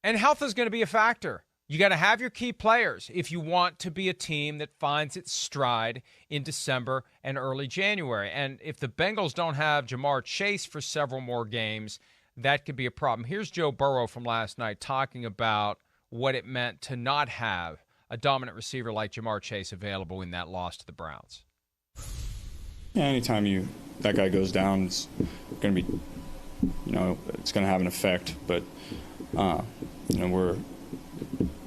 And health is going to be a factor. You got to have your key players if you want to be a team that finds its stride in December and early January. And if the Bengals don't have Jamar Chase for several more games, that could be a problem. Here's Joe Burrow from last night talking about what it meant to not have a dominant receiver like Jamar Chase available in that loss to the Browns. Yeah, anytime that guy goes down, it's going to be, it's going to have an effect. But,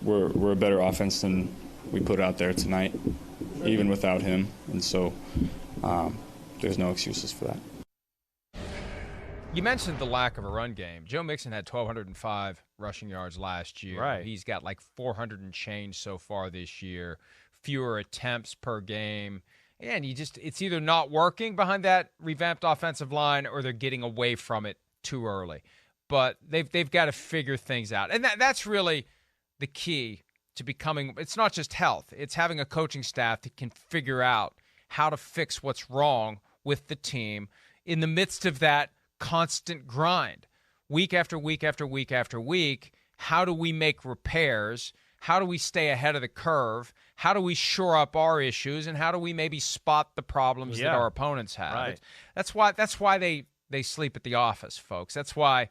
we're a better offense than we put out there tonight, even without him. And so there's no excuses for that. You mentioned the lack of a run game. Joe Mixon had 1,205 rushing yards last year. Right. He's got like 400 and change so far this year, fewer attempts per game. And it's either not working behind that revamped offensive line or they're getting away from it too early. But they've got to figure things out. And that's really the key to becoming – it's not just health. It's having a coaching staff that can figure out how to fix what's wrong with the team in the midst of that constant grind. Week after week after week after week, how do we make repairs? How do we stay ahead of the curve? How do we shore up our issues? And how do we maybe spot the problems that our opponents have? Right. That's why they sleep at the office, folks. That's why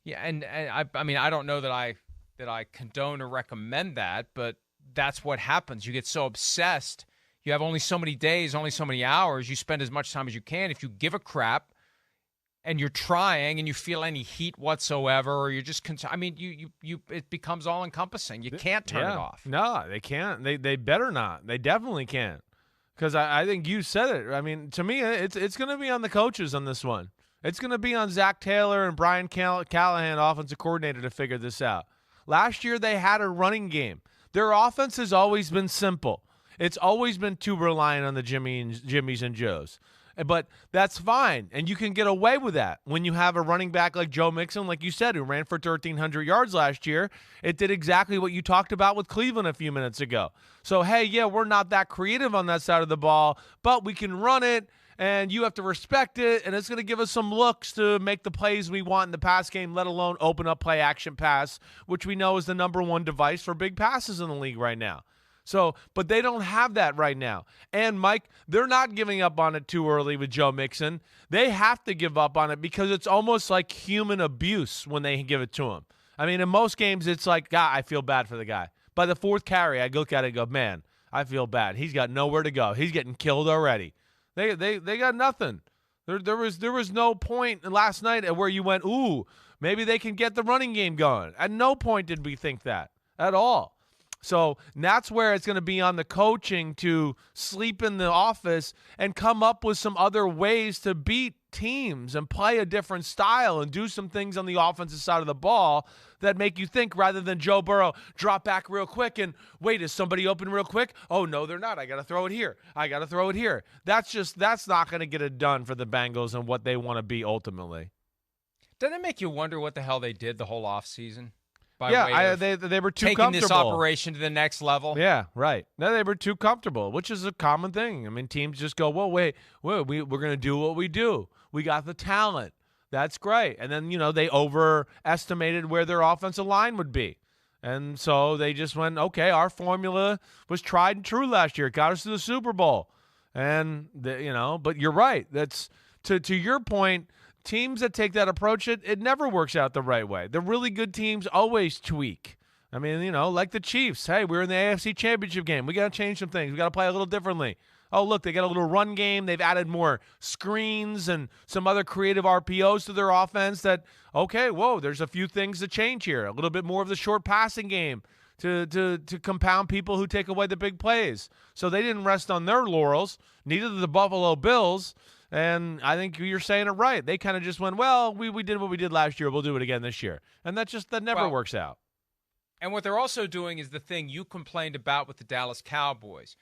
I mean, I don't know that I condone or recommend that, but that's what happens. You get so obsessed. You have only so many days, only so many hours. You spend as much time as you can. If you give a crap and you're trying and you feel any heat whatsoever, or you're just it becomes all encompassing. You can't turn it off. No, they can't. They better not. They definitely can't. Because I think you said it. I mean, to me, it's going to be on the coaches on this one. It's going to be on Zach Taylor and Brian Callahan, offensive coordinator, to figure this out. Last year, they had a running game. Their offense has always been simple. It's always been too reliant on the Jimmies and Joes. But that's fine, and you can get away with that when you have a running back like Joe Mixon, like you said, who ran for 1,300 yards last year. It did exactly what you talked about with Cleveland a few minutes ago. So, hey, yeah, we're not that creative on that side of the ball, but we can run it, and you have to respect it, and it's going to give us some looks to make the plays we want in the pass game, let alone open up play-action pass, which we know is the number one device for big passes in the league right now. So, but they don't have that right now. And, Mike, they're not giving up on it too early with Joe Mixon. They have to give up on it because it's almost like human abuse when they give it to him. I mean, in most games, it's like, God, I feel bad for the guy. By the fourth carry, I look at it and go, man, I feel bad. He's got nowhere to go. He's getting killed already. They got nothing. There was no point last night at where you went, ooh, maybe they can get the running game going. At no point did we think that at all. So that's where it's going to be on the coaching to sleep in the office and come up with some other ways to beat teams and play a different style and do some things on the offensive side of the ball that make you think, rather than Joe Burrow drop back real quick and wait, is somebody open real quick? Oh, no, they're not. I got to throw it here. That's not going to get it done for the Bengals and what they want to be ultimately. Doesn't it make you wonder what the hell they did the whole offseason? They were too taking comfortable. This operation to the next level. Yeah, right. No, they were too comfortable, which is a common thing. I mean, teams just go, well, we're going to do what we do. We got the talent. That's great. And then, they overestimated where their offensive line would be. And so they just went, okay, our formula was tried and true last year. It got us to the Super Bowl. And, but you're right. That's to your point. Teams that take that approach, it never works out the right way. The really good teams always tweak. I mean, like the Chiefs. Hey, we're in the AFC Championship game. We got to change some things. We got to play a little differently. Oh, look, they got a little run game. They've added more screens and some other creative RPOs to their offense that, okay, whoa, there's a few things to change here. A little bit more of the short passing game to compound people who take away the big plays. So they didn't rest on their laurels. Neither did the Buffalo Bills. And I think you're saying it right. They kind of just went, well, we did what we did last year. We'll do it again this year. And that never works out. And what they're also doing is the thing you complained about with the Dallas Cowboys.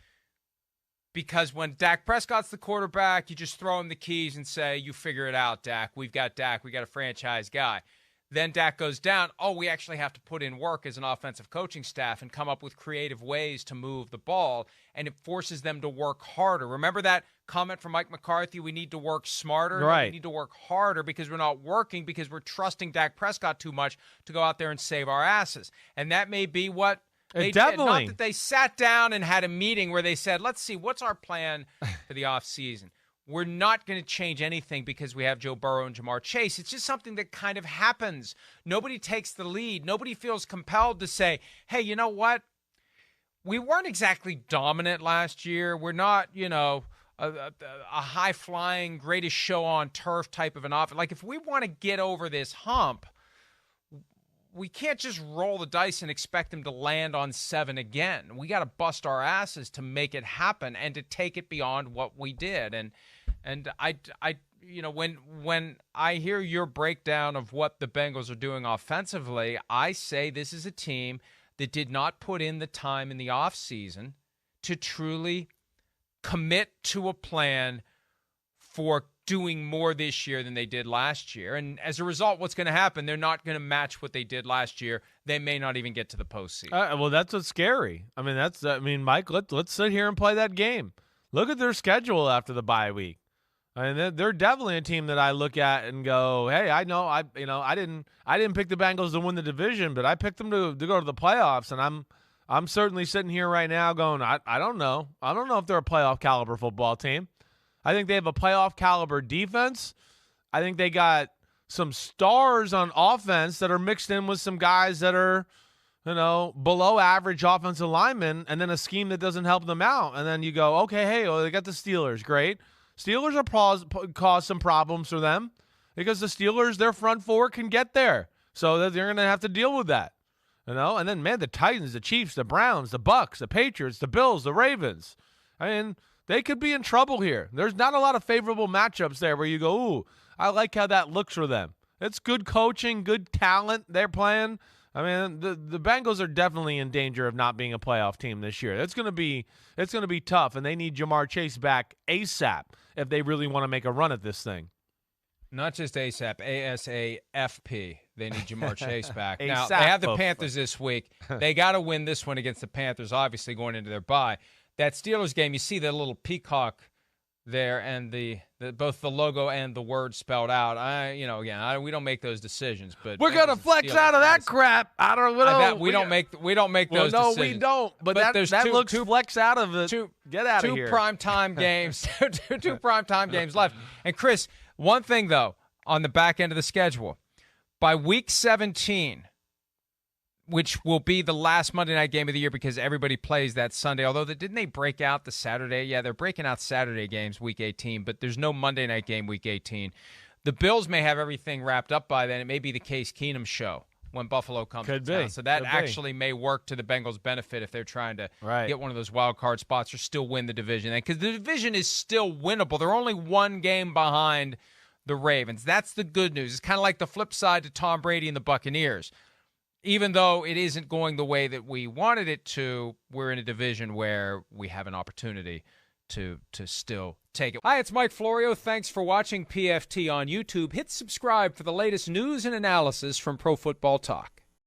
Because when Dak Prescott's the quarterback, you just throw him the keys and say, you figure it out, Dak. We've got Dak. We got a franchise guy. Then Dak goes down. Oh, we actually have to put in work as an offensive coaching staff and come up with creative ways to move the ball, and it forces them to work harder. Remember that comment from Mike McCarthy, we need to work smarter? Right. No, we need to work harder because we're not working because we're trusting Dak Prescott too much to go out there and save our asses. And that may be what they did. Not that they sat down and had a meeting where they said, let's see, what's our plan for the offseason? We're not going to change anything because we have Joe Burrow and Jamar Chase. It's just something that kind of happens. Nobody takes the lead. Nobody feels compelled to say, hey, you know what? We weren't exactly dominant last year. We're not, a high-flying, greatest show on turf type of an offense. Like, if we want to get over this hump, we can't just roll the dice and expect them to land on 7 again. We got to bust our asses to make it happen and to take it beyond what we did. And I when I hear your breakdown of what the Bengals are doing offensively, I say this is a team that did not put in the time in the offseason to truly commit to a plan for doing more this year than they did last year. And as a result, what's going to happen? They're not going to match what they did last year. They may not even get to the postseason. Well, that's what's scary. Mike, let's sit here and play that game. Look at their schedule after the bye week. I mean, they're definitely a team that I look at and go, hey, I know I didn't pick the Bengals to win the division, but I picked them to go to the playoffs, and I'm certainly sitting here right now going, I don't know. I don't know if they're a playoff caliber football team. I think they have a playoff caliber defense. I think they got some stars on offense that are mixed in with some guys that are, below average offensive linemen, and then a scheme that doesn't help them out. And then you go, okay, hey, they got the Steelers. Great. Steelers are cause some problems for them because the Steelers, their front four can get there. So they're going to have to deal with that. And then, man, the Titans, the Chiefs, the Browns, the Bucks, the Patriots, the Bills, the Ravens. I mean, they could be in trouble here. There's not a lot of favorable matchups there where you go, ooh, I like how that looks for them. It's good coaching, good talent they're playing. I mean, the Bengals are definitely in danger of not being a playoff team this year. It's going to be tough, and they need Jamar Chase back ASAP if they really want to make a run at this thing. Not just ASAP, ASAFP. They need Jamar Chase back. Now, they have the Panthers this week. They got to win this one against the Panthers, obviously going into their bye. That Steelers game, you see that little peacock there and the both the logo and the word spelled out. We don't make those decisions, but we're gonna flex Steelers out of that crap. We don't make those decisions. No, we don't. But that looks flex out of it. Get out of here. Two primetime games. two primetime games left. And Chris, one thing though, on the back end of the schedule, by week 17. Which will be the last Monday night game of the year because everybody plays that Sunday. Although, didn't they break out the Saturday? Yeah, they're breaking out Saturday games week 18, but there's no Monday night game week 18. The Bills may have everything wrapped up by then. It may be the Case Keenum show when Buffalo comes to town. So that actually may work to the Bengals' benefit if they're trying to get one of those wild card spots or still win the division. Because the division is still winnable. They're only one game behind the Ravens. That's the good news. It's kind of like the flip side to Tom Brady and the Buccaneers. Even though it isn't going the way that we wanted it to, we're in a division where we have an opportunity to still take it. Hi, it's Mike Florio. Thanks for watching PFT on YouTube. Hit subscribe for the latest news and analysis from Pro Football Talk.